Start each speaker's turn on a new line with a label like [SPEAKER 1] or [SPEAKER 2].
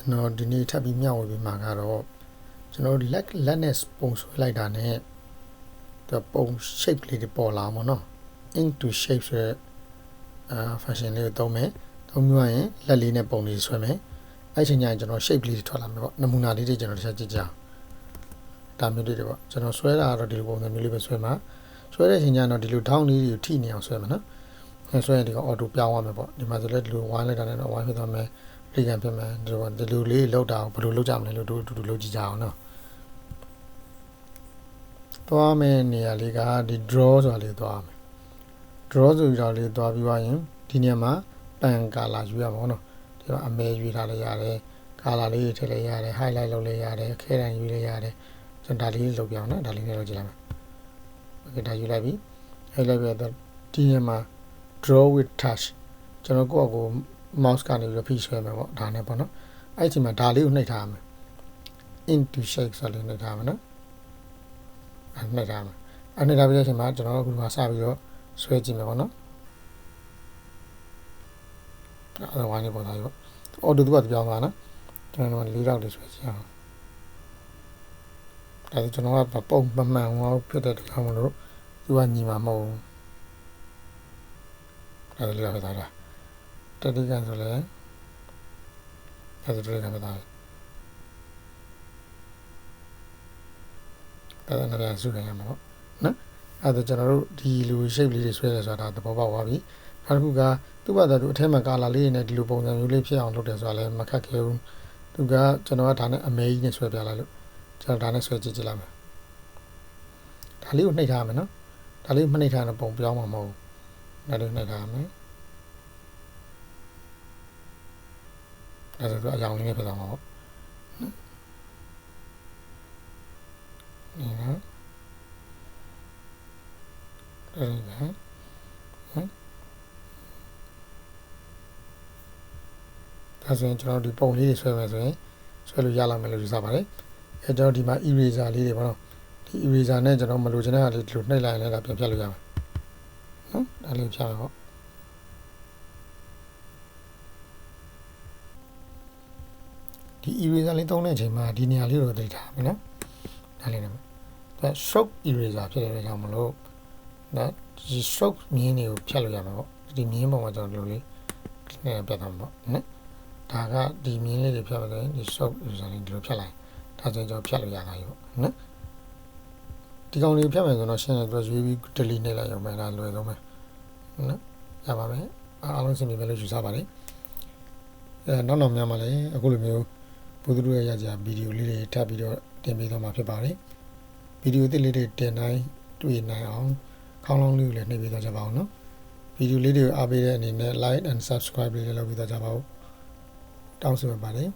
[SPEAKER 1] ကျွန်တော်ဒီနေ့ထပ်ပြီးမျှဝေပေးမှာကတော့ကျွန်တော်ဒီလက်နဲ့ပုံဆွဲလိုက်တာနဲ့ဒီပုံ shape လေးတွေပေါ်လာမှာနော် into shape ဆိုတဲ့ function လေးကိုသုံးမယ်သုံးပြီးရင်လက်လေးနဲ့ပုံလေးဆွဲမယ်အဲ့ချိန်ကျရင်ကျွန်တော် shape လေးတွေထွက်လာမယ်ပေါ့နမူနာလေးတွေကျွန်တော်တစ်ချက်ကြည့်ကြအောင်ဒါမျိုးလေးတွေပေါ့ကျွန်တော်ဆွဲတာကတော့ဒီလိုပုံစံမျိုးလေးပဲဆွဲမှာဆွဲတဲ့ချိန်ကျတော့ဒီလို down လေးတွေကိုထိနေအောင်ဆွဲမှာနော်ဆွဲရင်ဒီက auto ပြောင်းသွားမယ်ပေါ့ဒီမှာဆိုလည်းဒီလိုဝိုင်းလိုက်တာနဲ့တော့ဝိုင်းဖြစ်သွားမယ်ဒီကံဖြစ်မယ်ဒီလိုလေးလောက်တာဘယ်လိုလောက်ကြမလဲလို့တို့အတူတူလုပ်ကြည့်ကြအောင်နော်သွားမယ်နေရာလေးကဒီ draw ဆိုတာလေးသွားမယ် draw ဆိုတာလေးသွားပြီးရင်ဒီနေရာမှာ pan color ယူရမှာပေါ့နော်ဒီမှာအမဲယူထားလိုက်ရတယ် color လေးထည့်လိုက်ရတယ် highlight လုပ်လိုက်ရတယ်ခဲတံယူလိုက်ရတယ်ကျွန်တော်ဒါလေးလုပ်ပြအောင်နော်ဒါလေးနဲ့လုပ်ကြည့်လိုက်မယ် okay ဒါယူလိုက်ပြီအဲ့လိုက်ပြီးတော့ဒီနေရာမှာ draw with touch ကျွန်တော်ကိုယ့်အကို mouse ကနေပြီးဖိဆွဲမယ်ပေါ့ဒါနဲ့ပေါ့နော်အဲ့ဒီမှာဒါလေးကိုနှိပ်ထားမယ် into shape ဆိုလေးနှိပ်ထားမယ်နော်အဲ့နှိပ်ထားမယ်အဲ့နှိပ်ထားပြီးတဲ့အချိန်မှာကျွန်တော်အခုဒီမှာစပြီးတော့ဆွဲကြည့်မယ်ပေါ့နော်အဲ့ဝိုင်းနေပေါ်လာပြီပေါ့အော်တူတူကပြောင်းသွားနော်ကျွန်တော်၄ရောက်လေးဆွဲကြည့်အောင်ဒါဆိုကျွန်တော်ကပုံမှန်ဟောဖြစ်တဲ့ကောင်မလို့သူကညီမှာမဟုတ်ဘူးအဲ့ဒါလေးပဲသားတာတတိကဆိုလဲအဲ့ဒါလေးကပဲသားအဲ့ဒါလည်းစုရရမှာပေါ့နော်အဲ့ဒါကျွန်တော်တို့ဒီလို shape လေးတွေဆွဲရဆိုတာသဘောပေါက်သွားပြီနောက်တစ်ခုကသူ့ဘာသာသူအထက်မှာ color လေးနဲ့ဒီလိုပုံစံမျိုးလေးဖြစ်အောင်လုပ်တယ်ဆိုတာလည်းမခက်ခဲဘူးသူကကျွန်တော်ကဒါနဲ့အမဲကြီးနဲ့ဆွဲပြလိုက်လို့ကျွန်တော်ဒါနဲ့ဆွဲကြည့်လိုက်မယ်ဒါလေးကိုနှိပ်ထားမယ်နော်ဒါလေးမနှိပ်ထားရင်ပုံပြောင်းမှာမဟုတ်ဘူးဒါလေးနှိပ်ထားမယ်အဲ့ဒါဆိုအကြောင်းလေးနဲ့ပြသွားမှာပေါ့နော်အဲ့ဒါဒါဆိုရင်ကျွန်တော်ဒီပုံလေးတွေဆွဲမယ်ဆိုရင်ဆွဲလို့ရလာမယ်လို့ယူဆပါတယ်အဲကျွန်တော်ဒီမှာ eraser လေးတွေပေါ့နော်ဒီ eraser နဲ့ကျွန်တော်မလိုချင်တဲ့ဟာလေးဒီလိုနှိပ်လိုက်ရင်လည်းဒါပြန်ဖြတ်လို့ရမယ်နော်ဒါလေးဖြတ်မယ်ပေါ့ဒီ eraser လေးသုံးတဲ့အချိန်မှာဒီနေရာလေးကိုသိထားမယ်နော်ဒါလေးနဲ့ဒါ stroke eraser ဖြစ်တဲ့ကြောင့်မလို့ဒါဒီ stroke မြင်းတွေကိုဖြတ်လို့ရမှာပေါ့ဒီမြင်းပုံမှာကျွန်တော်ဒီလိုလေးနဲ့ပြတ်သွားမှာပေါ့နော်ဒါကဒီမြင်းလေးတွေဖြတ်လို့ဒီ stroke eraser လေးဒီလိုဖြတ်လိုက်ဒါဆိုရင်ကျွန်တော်ဖြတ်လို့ရတာကြီးပေါ့နော်ဒီကောင်လေးဖြတ်မယ်ဆိုတော့ရှင်းတယ်သူကရွေးပြီး delete နဲ့လိုက်ရုံပဲဒါလွယ်ဆုံးပဲနော်ရပါမယ်အားလုံးစင်ပြီပဲလို့ယူဆပါတယ်နောက်များမှာလည်းအခုလိုမျိုးဘုသူတို့ရဲ့ရကြဗီဒီယိုလေးတွေထပ်ပြီးတော့တင်ပေးသွားမှာဖြစ်ပါတယ်ဗီဒီယိုသစ်လေးတွေတင်နိုင်တွေ့နိုင်အောင်ခေါင်းလုံးလေးကိုလည်းနှိပ်ပေးသွားကြပါအောင်နော်ဗီဒီယိုလေးတွေကိုအားပေးတဲ့အနေနဲ့ like and subscribe လေးလည်းလုပ်ပေးသွားကြပါဦးတောင်းဆိုပါတယ်